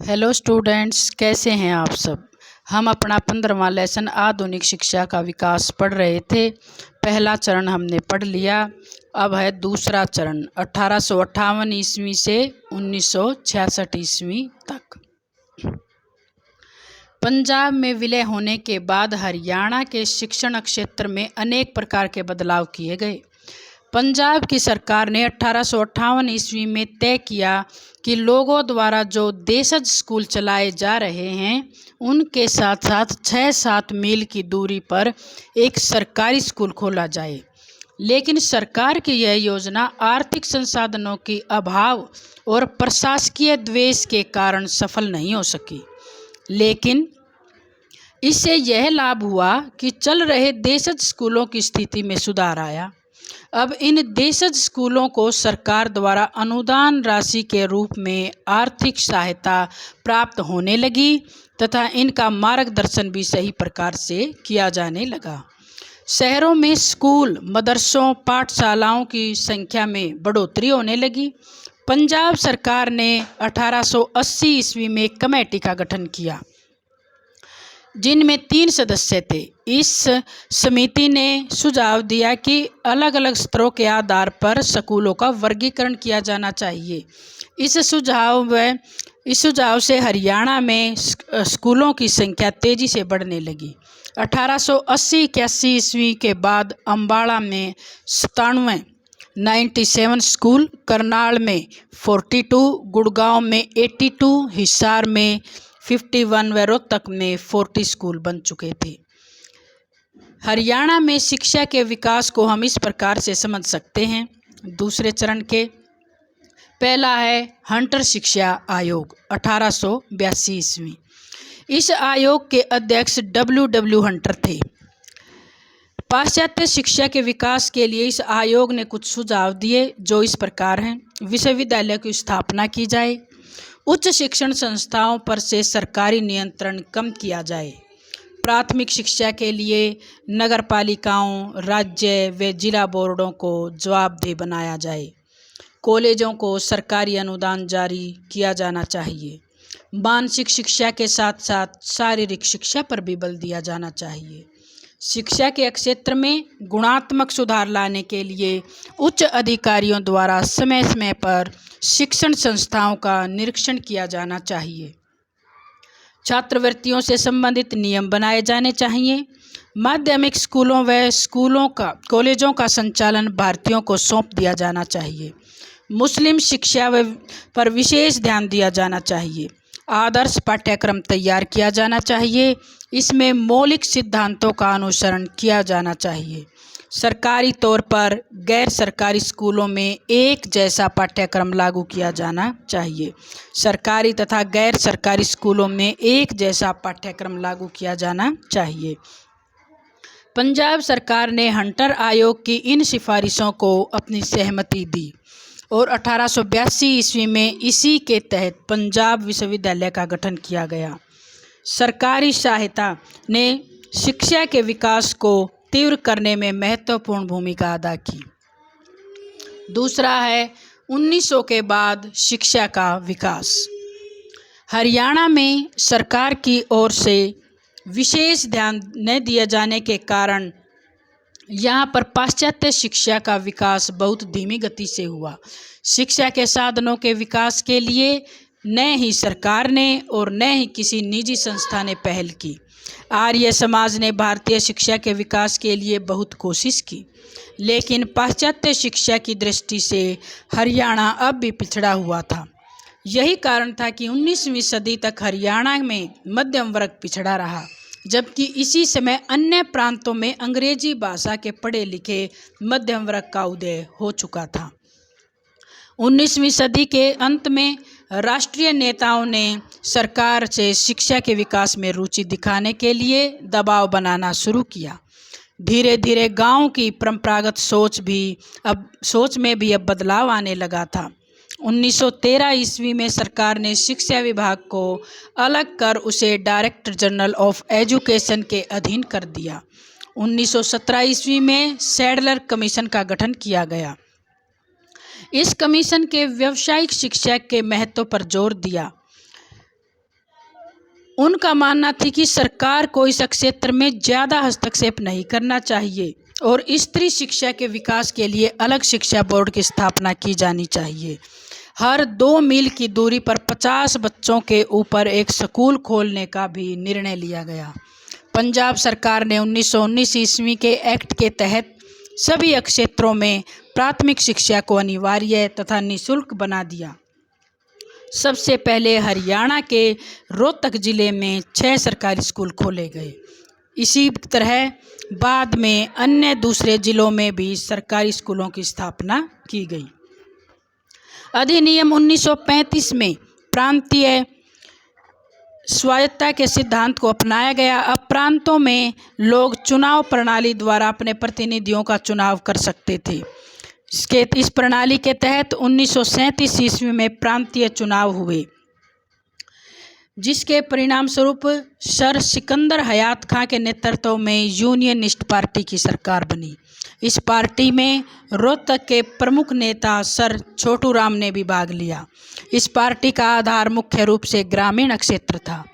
Hello students, कैसे हैं आप सब। हम अपना 15वां लेसन आधुनिक शिक्षा का विकास पढ़ रहे थे। पहला चरण हमने पढ़ लिया। अब है दूसरा चरण 1858 ईस्वी से 1966 ईस्वी तक। पंजाब में विलय होने के बाद हरियाणा के शिक्षण क्षेत्र में अनेक प्रकार के बदलाव किए गए। पंजाब की सरकार ने 1858 ईस्वी में तय किया कि लोगों द्वारा जो देशज स्कूल चलाए जा रहे हैं उनके साथ साथ 6-7 मील की दूरी पर एक सरकारी स्कूल खोला जाए। लेकिन सरकार की यह योजना आर्थिक संसाधनों की अभाव और प्रशासकीय द्वेष के कारण सफल नहीं हो सकी। लेकिन इससे यह लाभ हुआ कि चल रहे देशज स्कूलों की स्थिति में सुधार आया। अब इन देशज स्कूलों को सरकार द्वारा अनुदान राशि के रूप में आर्थिक सहायता प्राप्त होने लगी तथा इनका मार्गदर्शन भी सही प्रकार से किया जाने लगा। शहरों में स्कूल, मदरसों, पाठशालाओं की संख्या में बढ़ोतरी होने लगी। पंजाब सरकार ने 1880 ईस्वी में एक कमेटी का गठन किया जिनमें 3 सदस्य थे। इस समिति ने सुझाव दिया कि अलग अलग स्तरों के आधार पर स्कूलों का वर्गीकरण किया जाना चाहिए। इस सुझाव से हरियाणा में स्कूलों की संख्या तेजी से बढ़ने लगी। 1880-81 ईस्वी के बाद अम्बाड़ा में 97 स्कूल, करनाल में 42, गुड़गांव में 82, हिसार में 51 व रोहतक में 40 स्कूल बन चुके थे। हरियाणा में शिक्षा के विकास को हम इस प्रकार से समझ सकते हैं। दूसरे चरण के पहला है हंटर शिक्षा आयोग 1882 ईस्वी। इस आयोग के अध्यक्ष W हंटर थे। पाश्चात्य शिक्षा के विकास के लिए इस आयोग ने कुछ सुझाव दिए जो इस प्रकार हैं। विश्वविद्यालय की स्थापना की जाए, उच्च शिक्षण संस्थाओं पर से सरकारी नियंत्रण कम किया जाए, प्राथमिक शिक्षा के लिए नगरपालिकाओं, राज्य व जिला बोर्डों को जवाबदेह बनाया जाए, कॉलेजों को सरकारी अनुदान जारी किया जाना चाहिए, मानसिक शिक्षा के साथ साथ शारीरिक शिक्षा पर भी बल दिया जाना चाहिए। शिक्षा के क्षेत्र में गुणात्मक सुधार लाने के लिए उच्च अधिकारियों द्वारा समय समय पर शिक्षण संस्थाओं का निरीक्षण किया जाना चाहिए। छात्रवृत्तियों से संबंधित नियम बनाए जाने चाहिए। माध्यमिक स्कूलों व कॉलेजों का संचालन भारतीयों को सौंप दिया जाना चाहिए। मुस्लिम शिक्षा पर विशेष ध्यान दिया जाना चाहिए। आदर्श पाठ्यक्रम तैयार किया जाना चाहिए। इसमें मौलिक सिद्धांतों का अनुसरण किया जाना चाहिए। सरकारी तौर पर गैर सरकारी स्कूलों में एक जैसा पाठ्यक्रम लागू किया जाना चाहिए। सरकारी तथा गैर सरकारी स्कूलों में एक जैसा पाठ्यक्रम लागू किया जाना चाहिए। पंजाब सरकार ने हंटर आयोग की इन सिफारिशों को अपनी सहमति दी और 1882 ईस्वी में इसी के तहत पंजाब विश्वविद्यालय का गठन किया गया। सरकारी सहायता ने शिक्षा के विकास को तीव्र करने में महत्वपूर्ण भूमिका अदा की। दूसरा है 1900 के बाद शिक्षा का विकास। हरियाणा में सरकार की ओर से विशेष ध्यान न दिए जाने के कारण यहाँ पर पाश्चात्य शिक्षा का विकास बहुत धीमी गति से हुआ। शिक्षा के साधनों के विकास के लिए न ही सरकार ने और न ही किसी निजी संस्था ने पहल की। आर्य समाज ने भारतीय शिक्षा के विकास के लिए बहुत कोशिश की, लेकिन पाश्चात्य शिक्षा की दृष्टि से हरियाणा अब भी पिछड़ा हुआ था। यही कारण था कि 19वीं सदी तक हरियाणा में मध्यम वर्ग पिछड़ा रहा, जबकि इसी समय अन्य प्रांतों में अंग्रेजी भाषा के पढ़े लिखे मध्यम वर्ग का उदय हो चुका था। 19वीं सदी के अंत में राष्ट्रीय नेताओं ने सरकार से शिक्षा के विकास में रुचि दिखाने के लिए दबाव बनाना शुरू किया। धीरे धीरे गांव की परंपरागत सोच में भी अब बदलाव आने लगा था। 1913 ईस्वी में सरकार ने शिक्षा विभाग को अलग कर उसे डायरेक्टर जनरल ऑफ एजुकेशन के अधीन कर दिया। 1917 ईस्वी में सैडलर कमीशन का गठन किया गया। इस कमीशन के व्यावसायिक शिक्षा के महत्व पर जोर दिया। उनका मानना थी कि सरकार को इस क्षेत्र में ज़्यादा हस्तक्षेप नहीं करना चाहिए और स्त्री शिक्षा के विकास के लिए अलग शिक्षा बोर्ड की स्थापना की जानी चाहिए। हर 2 मील की दूरी पर 50 बच्चों के ऊपर एक स्कूल खोलने का भी निर्णय लिया गया। पंजाब सरकार ने 1919 ईस्वी के एक्ट के तहत सभी क्षेत्रों में प्राथमिक शिक्षा को अनिवार्य तथा निःशुल्क बना दिया। सबसे पहले हरियाणा के रोहतक जिले में 6 सरकारी स्कूल खोले गए। इसी तरह बाद में अन्य दूसरे जिलों में भी सरकारी स्कूलों की स्थापना की गई। अधिनियम 1935 में प्रांतीय स्वायत्तता के सिद्धांत को अपनाया गया। अब प्रांतों में लोग चुनाव प्रणाली द्वारा अपने प्रतिनिधियों का चुनाव कर सकते थे। इस प्रणाली के तहत 1937 ईस्वी में प्रांतीय चुनाव हुए, जिसके परिणाम स्वरूप सर सिकंदर हयात खां के नेतृत्व में यूनियनिस्ट पार्टी की सरकार बनी। इस पार्टी में रोहतक के प्रमुख नेता सर छोटू राम ने भी भाग लिया। इस पार्टी का आधार मुख्य रूप से ग्रामीण क्षेत्र था,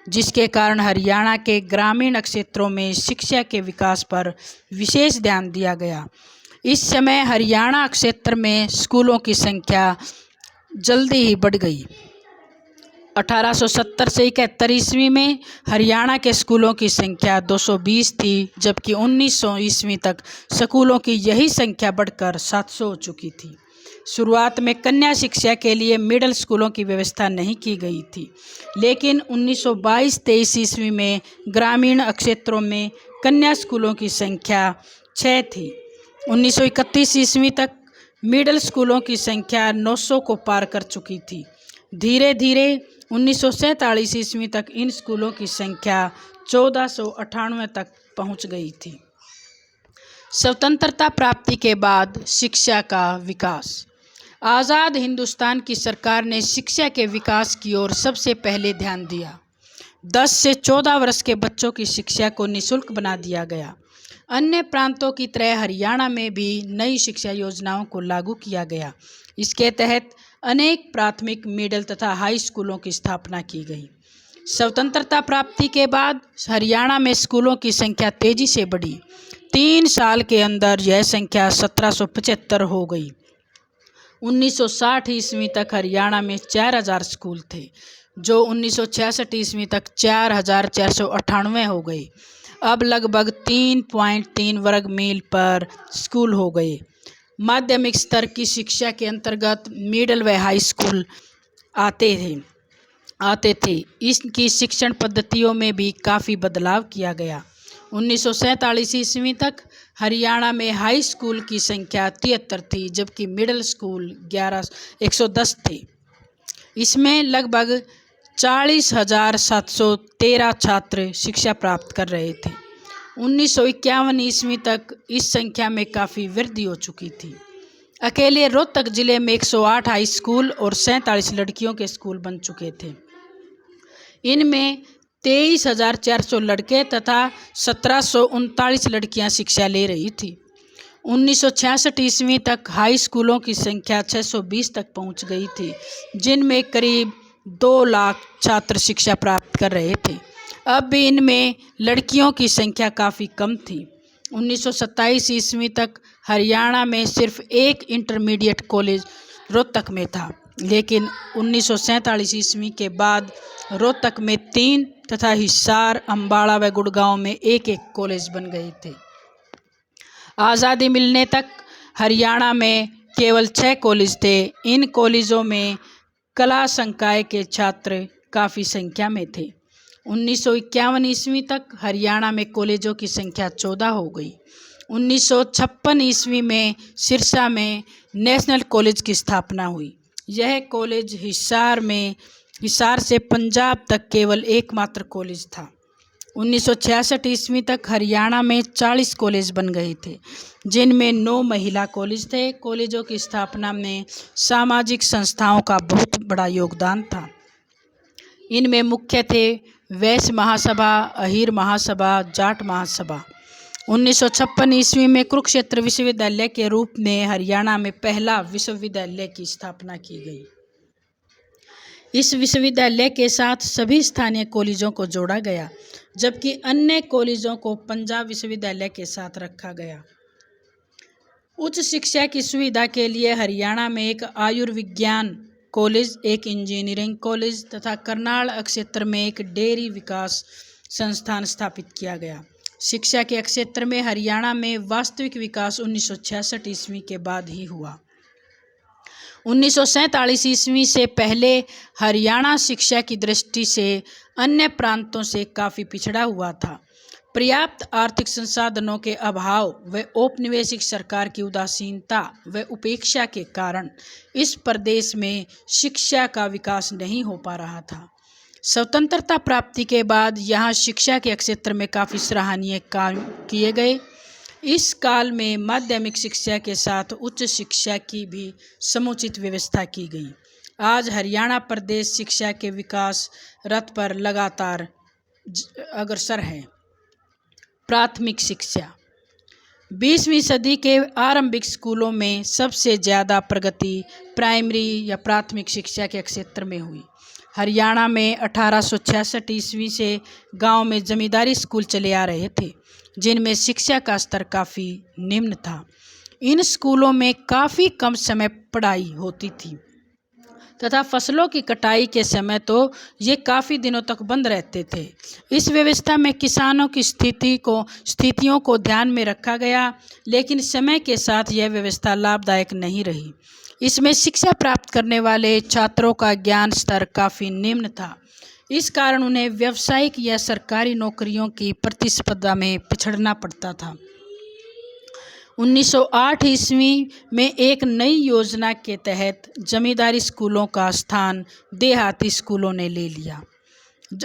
जिसके कारण हरियाणा के ग्रामीण क्षेत्रों में शिक्षा के विकास पर विशेष ध्यान दिया गया। इस समय हरियाणा क्षेत्र में स्कूलों की संख्या जल्दी ही बढ़ गई। 1870 से 71 ईस्वी में हरियाणा के स्कूलों की संख्या 220 थी, जबकि 1900 ईस्वी तक स्कूलों की यही संख्या बढ़कर 700 हो चुकी थी। शुरुआत में कन्या शिक्षा के लिए मिडिल स्कूलों की व्यवस्था नहीं की गई थी, लेकिन 1922-23 ईस्वी में ग्रामीण क्षेत्रों में कन्या स्कूलों की संख्या 6 थी। 1931 ईस्वी तक मिडिल स्कूलों की संख्या 900 को पार कर चुकी थी। धीरे धीरे 1947 ईस्वी तक इन स्कूलों की संख्या 1498 तक पहुंच गई थी। स्वतंत्रता प्राप्ति के बाद शिक्षा का विकास। आज़ाद हिंदुस्तान की सरकार ने शिक्षा के विकास की ओर सबसे पहले ध्यान दिया। 10 से 14 वर्ष के बच्चों की शिक्षा को निःशुल्क बना दिया गया। अन्य प्रांतों की तरह हरियाणा में भी नई शिक्षा योजनाओं को लागू किया गया। इसके तहत अनेक प्राथमिक, मिडिल तथा हाई स्कूलों की स्थापना की गई। स्वतंत्रता प्राप्ति के बाद हरियाणा में स्कूलों की संख्या तेजी से बढ़ी। 3 साल के अंदर यह संख्या 1775 हो गई। 1960 ईस्वी तक हरियाणा में 4000 स्कूल थे, जो 1966 ईस्वी तक 4498 हो गए। अब लगभग 3.3 वर्ग मील पर स्कूल हो गए। माध्यमिक स्तर की शिक्षा के अंतर्गत मिडिल व हाई स्कूल आते थे। इसकी शिक्षण पद्धतियों में भी काफ़ी बदलाव किया गया। 1947 ईस्वी तक हरियाणा में हाई स्कूल की संख्या 73 थी, जबकि मिडिल स्कूल 110 थे। इसमें लगभग 40,713 छात्र शिक्षा प्राप्त कर रहे थे। 1951 ईस्वी तक इस संख्या में काफ़ी वृद्धि हो चुकी थी। अकेले रोहतक जिले में 108 हाई स्कूल और 47 लड़कियों के स्कूल बन चुके थे। इनमें 23,400 लड़के तथा 1,739 लड़कियां शिक्षा ले रही थी। 1966 ईस्वी तक हाई स्कूलों की संख्या 620 तक पहुंच गई थी, जिनमें करीब 2 लाख छात्र शिक्षा प्राप्त कर रहे थे। अब भी इनमें लड़कियों की संख्या काफ़ी कम थी। 1927 ईस्वी तक हरियाणा में सिर्फ एक इंटरमीडिएट कॉलेज रोहतक में था, लेकिन 1947 ईस्वी के बाद रोहतक में 3 तथा हिसार, अम्बाड़ा व गुड़गांव में एक कॉलेज बन गए थे। आज़ादी मिलने तक हरियाणा में केवल 6 कॉलेज थे। इन कॉलेजों में कला संकाय के छात्र काफ़ी संख्या में थे। 1951 ईस्वी तक हरियाणा में कॉलेजों की संख्या 14 हो गई। 1956 ईस्वी में सिरसा में नेशनल कॉलेज की स्थापना हुई। यह कॉलेज हिसार से पंजाब तक केवल एकमात्र कॉलेज था। 1966 ईस्वी तक हरियाणा में 40 कॉलेज बन गए थे, जिनमें 9 महिला कॉलेज थे। कॉलेजों की स्थापना में सामाजिक संस्थाओं का बहुत बड़ा योगदान था। इनमें मुख्य थे वैश्य महासभा, अहीर महासभा, जाट महासभा। 1956 ईस्वी में कुरुक्षेत्र विश्वविद्यालय के रूप में हरियाणा में पहला विश्वविद्यालय की स्थापना की गई। इस विश्वविद्यालय के साथ सभी स्थानीय कॉलेजों को जोड़ा गया, जबकि अन्य कॉलेजों को पंजाब विश्वविद्यालय के साथ रखा गया। उच्च शिक्षा की सुविधा के लिए हरियाणा में एक आयुर्विज्ञान कॉलेज, एक इंजीनियरिंग कॉलेज तथा करनाल क्षेत्र में एक डेयरी विकास संस्थान स्थापित किया गया। शिक्षा के क्षेत्र में हरियाणा में वास्तविक विकास 1966 ईस्वी के बाद ही हुआ। 1947 ईस्वी से पहले हरियाणा शिक्षा की दृष्टि से अन्य प्रांतों से काफ़ी पिछड़ा हुआ था। पर्याप्त आर्थिक संसाधनों के अभाव व औपनिवेशिक सरकार की उदासीनता व उपेक्षा के कारण इस प्रदेश में शिक्षा का विकास नहीं हो पा रहा था। स्वतंत्रता प्राप्ति के बाद यहाँ शिक्षा के क्षेत्र में काफ़ी सराहनीय काम किए गए। इस काल में माध्यमिक शिक्षा के साथ उच्च शिक्षा की भी समुचित व्यवस्था की गई। आज हरियाणा प्रदेश शिक्षा के विकास रथ पर लगातार अग्रसर है। प्राथमिक शिक्षा 20वीं सदी के आरंभिक स्कूलों में सबसे ज़्यादा प्रगति प्राइमरी या प्राथमिक शिक्षा के क्षेत्र में हुई। हरियाणा में 1866 ईस्वी से गांव में जमींदारी स्कूल चले आ रहे थे, जिनमें शिक्षा का स्तर काफ़ी निम्न था। इन स्कूलों में काफ़ी कम समय पढ़ाई होती थी तथा फसलों की कटाई के समय तो ये काफ़ी दिनों तक बंद रहते थे। इस व्यवस्था में किसानों की स्थितियों को ध्यान में रखा गया, लेकिन समय के साथ यह व्यवस्था लाभदायक नहीं रही। इसमें शिक्षा प्राप्त करने वाले छात्रों का ज्ञान स्तर काफ़ी निम्न था। इस कारण उन्हें व्यावसायिक या सरकारी नौकरियों की प्रतिस्पर्धा में पिछड़ना पड़ता था। 1908 ईस्वी में एक नई योजना के तहत जमींदारी स्कूलों का स्थान देहाती स्कूलों ने ले लिया।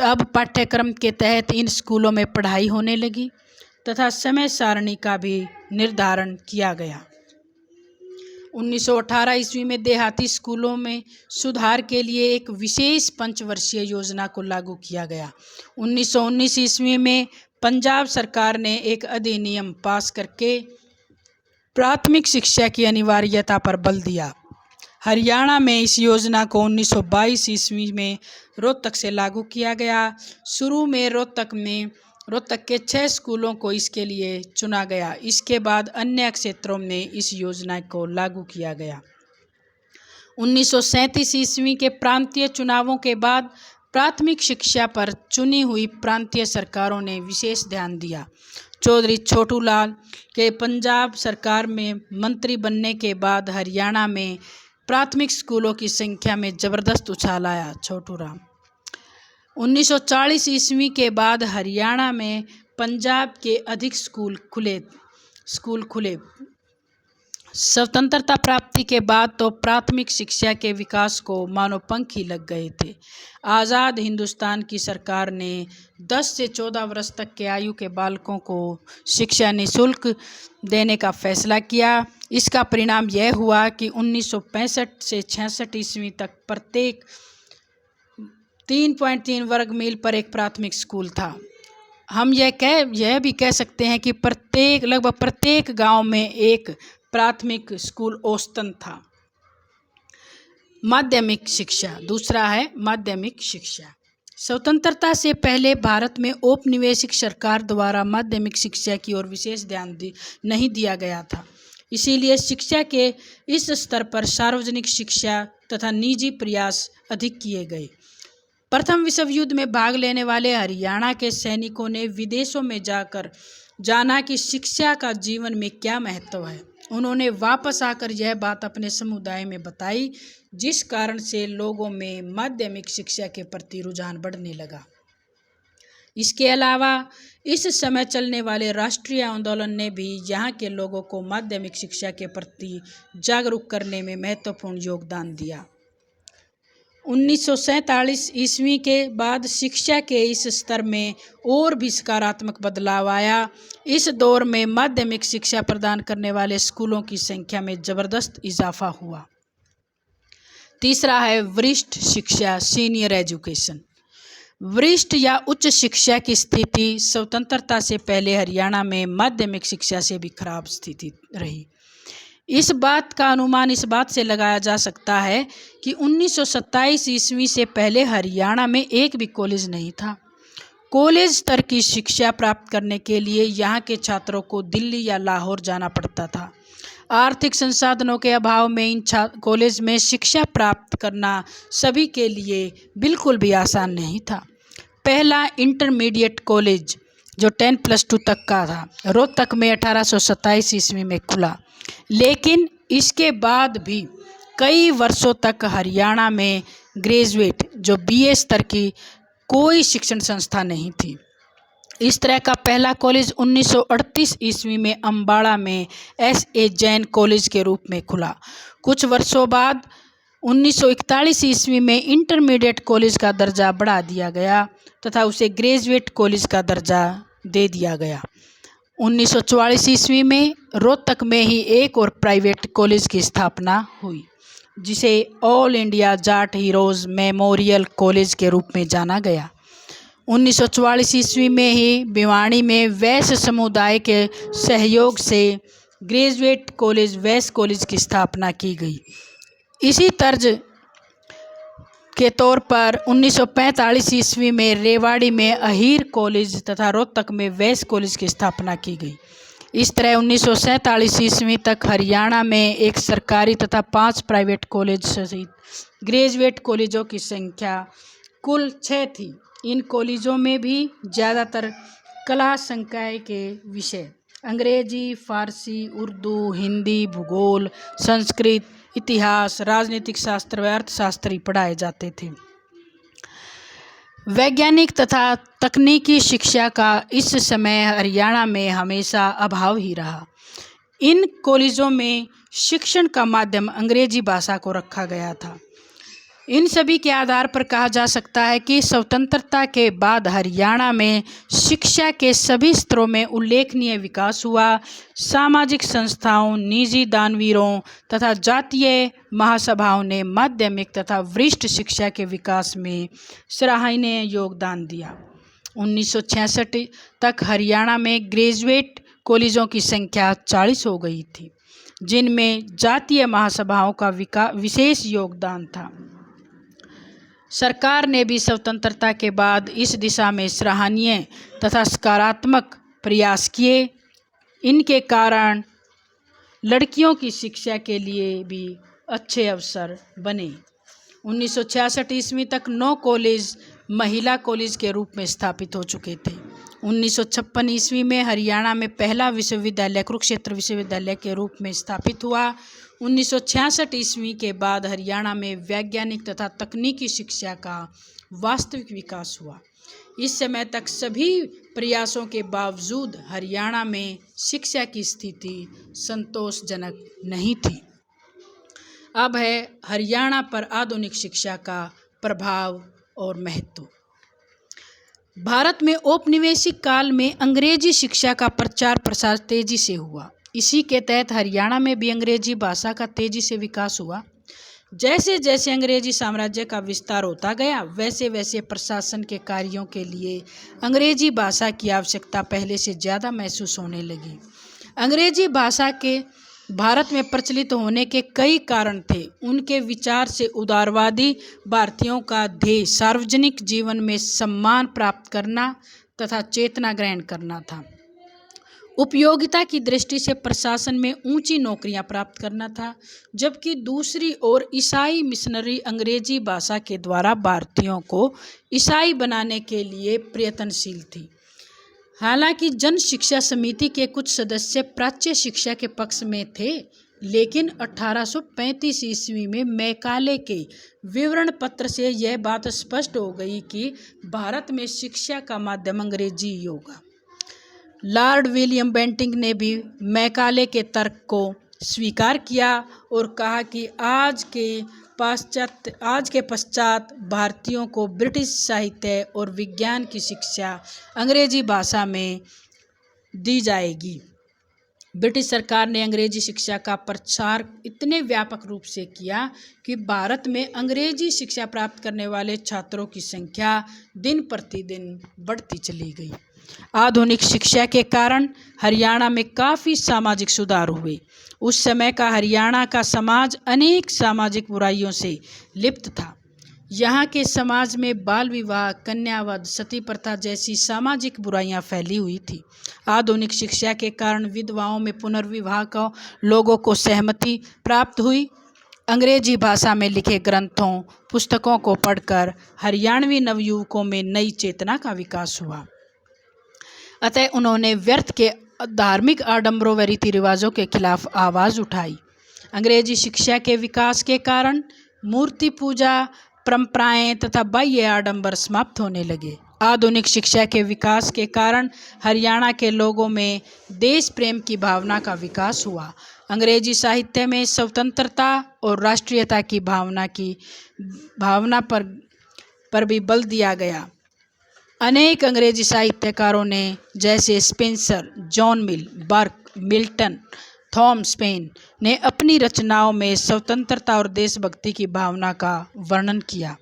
अब पाठ्यक्रम के तहत इन स्कूलों में पढ़ाई होने लगी तथा समय सारणी का भी निर्धारण किया गया। 1918 ईस्वी में देहाती स्कूलों में सुधार के लिए एक विशेष पंचवर्षीय योजना को लागू किया गया। 1919 ईस्वी में पंजाब सरकार ने एक अधिनियम पास करके प्राथमिक शिक्षा की अनिवार्यता पर बल दिया। हरियाणा में इस योजना को 1922 ईस्वी में रोहतक से लागू किया गया। शुरू में रोहतक के 6 स्कूलों को इसके लिए चुना गया। इसके बाद अन्य क्षेत्रों में इस योजना को लागू किया गया। 1937 ईस्वी के प्रांतीय चुनावों के बाद प्राथमिक शिक्षा पर चुनी हुई प्रांतीय सरकारों ने विशेष ध्यान दिया। चौधरी छोटू लाल के पंजाब सरकार में मंत्री बनने के बाद हरियाणा में प्राथमिक स्कूलों की संख्या में ज़बरदस्त उछाल आया। छोटू राम 1940 ईस्वी के बाद हरियाणा में पंजाब के अधिक स्कूल खुले। स्वतंत्रता प्राप्ति के बाद तो प्राथमिक शिक्षा के विकास को मानो पंख ही लग गए थे। आज़ाद हिंदुस्तान की सरकार ने 10 से 14 वर्ष तक के आयु के बालकों को शिक्षा निःशुल्क देने का फैसला किया। इसका परिणाम यह हुआ कि 1965 से 66 ईस्वी तक प्रत्येक 3.3 वर्ग मील पर एक प्राथमिक स्कूल था। हम यह भी कह सकते हैं कि लगभग प्रत्येक गांव में एक प्राथमिक स्कूल औसतन था। माध्यमिक शिक्षा दूसरा है माध्यमिक शिक्षा। स्वतंत्रता से पहले भारत में औपनिवेशिक सरकार द्वारा माध्यमिक शिक्षा की ओर विशेष ध्यान नहीं दिया गया था। इसीलिए शिक्षा के इस स्तर पर सार्वजनिक शिक्षा तथा निजी प्रयास अधिक किए गए। प्रथम विश्व युद्ध में भाग लेने वाले हरियाणा के सैनिकों ने विदेशों में जाना कि शिक्षा का जीवन में क्या महत्व है। उन्होंने वापस आकर यह बात अपने समुदाय में बताई, जिस कारण से लोगों में माध्यमिक शिक्षा के प्रति रुझान बढ़ने लगा। इसके अलावा इस समय चलने वाले राष्ट्रीय आंदोलन ने भी यहाँ के लोगों को माध्यमिक शिक्षा के प्रति जागरूक करने में महत्वपूर्ण योगदान दिया। 1947 ईस्वी के बाद शिक्षा के इस स्तर में और भी सकारात्मक बदलाव आया। इस दौर में माध्यमिक शिक्षा प्रदान करने वाले स्कूलों की संख्या में ज़बरदस्त इजाफा हुआ। तीसरा है वरिष्ठ शिक्षा, सीनियर एजुकेशन। वरिष्ठ या उच्च शिक्षा की स्थिति स्वतंत्रता से पहले हरियाणा में माध्यमिक शिक्षा से भी खराब स्थिति रही। इस बात का अनुमान इस बात से लगाया जा सकता है कि 1927 ईस्वी से पहले हरियाणा में एक भी कॉलेज नहीं था। कॉलेज स्तर की शिक्षा प्राप्त करने के लिए यहाँ के छात्रों को दिल्ली या लाहौर जाना पड़ता था। आर्थिक संसाधनों के अभाव में इन कॉलेज में शिक्षा प्राप्त करना सभी के लिए बिल्कुल भी आसान नहीं था। पहला इंटरमीडिएट कॉलेज जो 10+2 तक का था, रोहतक में 1827 ईस्वी में खुला, लेकिन इसके बाद भी कई वर्षों तक हरियाणा में ग्रेजुएट जो BA स्तर की कोई शिक्षण संस्था नहीं थी। इस तरह का पहला कॉलेज 1938 ईस्वी में अम्बाड़ा में SA जैन कॉलेज के रूप में खुला। कुछ वर्षों बाद 1941 ईस्वी में इंटरमीडिएट कॉलेज का दर्जा बढ़ा दिया गया तथा उसे ग्रेजुएट कॉलेज का दर्जा दे दिया गया। 1944 ईस्वी में रोहतक में ही एक और प्राइवेट कॉलेज की स्थापना हुई, जिसे all India Jat heroes memorial college के रूप में जाना गया। 1944 ईस्वी में ही भिवाड़ी में वैश्य समुदाय के सहयोग से ग्रेजुएट कॉलेज वैश्य कॉलेज की स्थापना की गई। इसी तर्ज के तौर पर 1945 ईस्वी में रेवाड़ी में अहीर कॉलेज तथा रोहतक में वैश्य कॉलेज की स्थापना की गई। इस तरह 1947 ईस्वी तक हरियाणा में एक सरकारी तथा 5 प्राइवेट कॉलेज सहित ग्रेजुएट कॉलेजों की संख्या कुल 6 थी। इन कॉलेजों में भी ज़्यादातर कला संकाय के विषय अंग्रेजी, फारसी, उर्दू, हिंदी, भूगोल, संस्कृत, इतिहास, राजनीतिक शास्त्र व अर्थशास्त्र पढ़ाए जाते थे। वैज्ञानिक तथा तकनीकी शिक्षा का इस समय हरियाणा में हमेशा अभाव ही रहा। इन कॉलेजों में शिक्षण का माध्यम अंग्रेजी भाषा को रखा गया था। इन सभी के आधार पर कहा जा सकता है कि स्वतंत्रता के बाद हरियाणा में शिक्षा के सभी स्तरों में उल्लेखनीय विकास हुआ। सामाजिक संस्थाओं, निजी दानवीरों तथा जातीय महासभाओं ने माध्यमिक तथा वरिष्ठ शिक्षा के विकास में सराहनीय योगदान दिया। 1966 तक हरियाणा में ग्रेजुएट कॉलेजों की संख्या 40 हो गई थी, जिनमें जातीय महासभाओं का विशेष योगदान था। सरकार ने भी स्वतंत्रता के बाद इस दिशा में सराहनीय तथा सकारात्मक प्रयास किए। इनके कारण लड़कियों की शिक्षा के लिए भी अच्छे अवसर बने। 1966 ईस्वी तक 9 कॉलेज महिला कॉलेज के रूप में स्थापित हो चुके थे। 1956 ईस्वी में हरियाणा में पहला विश्वविद्यालय कुरुक्षेत्र विश्वविद्यालय के रूप में स्थापित हुआ। 1966 ईस्वी के बाद हरियाणा में वैज्ञानिक तथा तकनीकी शिक्षा का वास्तविक विकास हुआ। इस समय तक सभी प्रयासों के बावजूद हरियाणा में शिक्षा की स्थिति संतोषजनक नहीं थी। अब है हरियाणा पर आधुनिक शिक्षा का प्रभाव और महत्व। भारत में औपनिवेशिक काल में अंग्रेजी शिक्षा का प्रचार प्रसार तेजी से हुआ। इसी के तहत हरियाणा में भी अंग्रेजी भाषा का तेजी से विकास हुआ। जैसे जैसे अंग्रेजी साम्राज्य का विस्तार होता गया, वैसे वैसे प्रशासन के कार्यों के लिए अंग्रेजी भाषा की आवश्यकता पहले से ज़्यादा महसूस होने लगी। अंग्रेजी भाषा के भारत में प्रचलित होने के कई कारण थे। उनके विचार से उदारवादी भारतीयों का ध्येय सार्वजनिक जीवन में सम्मान प्राप्त करना तथा चेतना ग्रहण करना था। उपयोगिता की दृष्टि से प्रशासन में ऊंची नौकरियां प्राप्त करना था, जबकि दूसरी ओर ईसाई मिशनरी अंग्रेजी भाषा के द्वारा भारतीयों को ईसाई बनाने के लिए प्रयत्नशील थी। हालांकि जन शिक्षा समिति के कुछ सदस्य प्राच्य शिक्षा के पक्ष में थे, लेकिन 1835 ईस्वी में मैकाले के विवरण पत्र से यह बात स्पष्ट हो गई कि भारत में शिक्षा का माध्यम अंग्रेजी ही होगा। लॉर्ड विलियम बेंटिंक ने भी मैकाले के तर्क को स्वीकार किया और कहा कि आज के पश्चात भारतीयों को ब्रिटिश साहित्य और विज्ञान की शिक्षा अंग्रेजी भाषा में दी जाएगी। ब्रिटिश सरकार ने अंग्रेजी शिक्षा का प्रचार इतने व्यापक रूप से किया कि भारत में अंग्रेजी शिक्षा प्राप्त करने वाले छात्रों की संख्या दिन प्रतिदिन बढ़ती चली गई। आधुनिक शिक्षा के कारण हरियाणा में काफ़ी सामाजिक सुधार हुए। उस समय का हरियाणा का समाज अनेक सामाजिक बुराइयों से लिप्त था। यहाँ के समाज में बाल विवाह, कन्यावध, सती प्रथा जैसी सामाजिक बुराइयां फैली हुई थी। आधुनिक शिक्षा के कारण विधवाओं में पुनर्विवाह को लोगों को सहमति प्राप्त हुई। अंग्रेजी भाषा में लिखे ग्रंथों, पुस्तकों को पढ़कर हरियाणवी नवयुवकों में नई चेतना का विकास हुआ। अतः उन्होंने व्यर्थ के धार्मिक आडंबरों व रीति रिवाजों के खिलाफ आवाज़ उठाई। अंग्रेजी शिक्षा के विकास के कारण मूर्ति पूजा, परंपराएं तथा बाह्य आडंबर समाप्त होने लगे। आधुनिक शिक्षा के विकास के कारण हरियाणा के लोगों में देश प्रेम की भावना का विकास हुआ। अंग्रेजी साहित्य में स्वतंत्रता और राष्ट्रीयता की भावना पर भी बल दिया गया। अनेक अंग्रेजी साहित्यकारों ने जैसे स्पेंसर, जॉन मिल, बर्क, मिल्टन, थॉमस पेन ने अपनी रचनाओं में स्वतंत्रता और देशभक्ति की भावना का वर्णन किया।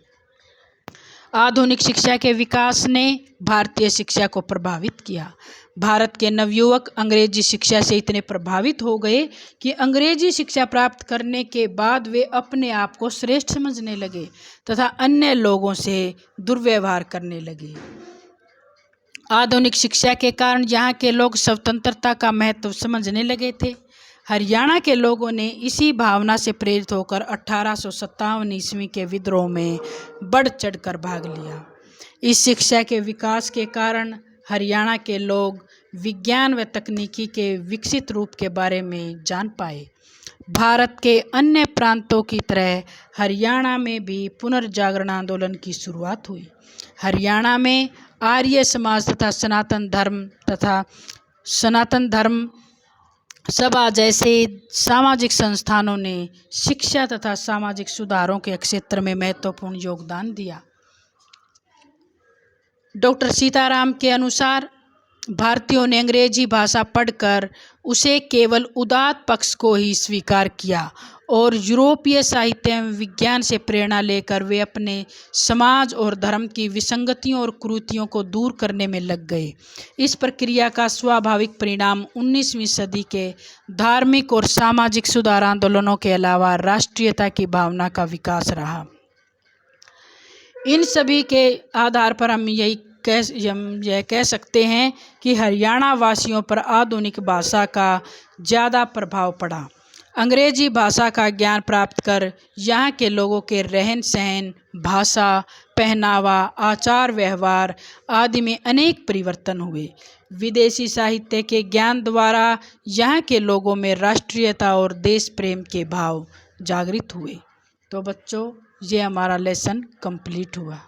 आधुनिक शिक्षा के विकास ने भारतीय शिक्षा को प्रभावित किया। भारत के नवयुवक अंग्रेजी शिक्षा से इतने प्रभावित हो गए कि अंग्रेजी शिक्षा प्राप्त करने के बाद वे अपने आप को श्रेष्ठ समझने लगे तथा अन्य लोगों से दुर्व्यवहार करने लगे। आधुनिक शिक्षा के कारण यहाँ के लोग स्वतंत्रता का महत्व समझने लगे थे। हरियाणा के लोगों ने इसी भावना से प्रेरित होकर 1857 ईस्वी के विद्रोह में बढ़ चढ़कर भाग लिया। इस शिक्षा के विकास के कारण हरियाणा के लोग विज्ञान व तकनीकी के विकसित रूप के बारे में जान पाए। भारत के अन्य प्रांतों की तरह हरियाणा में भी पुनर्जागरण आंदोलन की शुरुआत हुई। हरियाणा में आर्य समाज तथा सनातन धर्म सभा जैसे सामाजिक संस्थानों ने शिक्षा तथा सामाजिक सुधारों के क्षेत्र में महत्वपूर्ण योगदान दिया। डॉक्टर सीताराम के अनुसार भारतीयों ने अंग्रेजी भाषा पढ़कर उसे केवल उदात्त पक्ष को ही स्वीकार किया और यूरोपीय साहित्य एवं विज्ञान से प्रेरणा लेकर वे अपने समाज और धर्म की विसंगतियों और कुरीतियों को दूर करने में लग गए। इस प्रक्रिया का स्वाभाविक परिणाम 19वीं सदी के धार्मिक और सामाजिक सुधार आंदोलनों के अलावा राष्ट्रीयता की भावना का विकास रहा। इन सभी के आधार पर हम यह कह सकते हैं कि हरियाणा वासियों पर आधुनिक भाषा का ज़्यादा प्रभाव पड़ा। अंग्रेजी भाषा का ज्ञान प्राप्त कर यहाँ के लोगों के रहन सहन, भाषा, पहनावा, आचार व्यवहार आदि में अनेक परिवर्तन हुए। विदेशी साहित्य के ज्ञान द्वारा यहाँ के लोगों में राष्ट्रीयता और देश प्रेम के भाव जागृत हुए। तो बच्चों, ये हमारा लेसन कंप्लीट हुआ।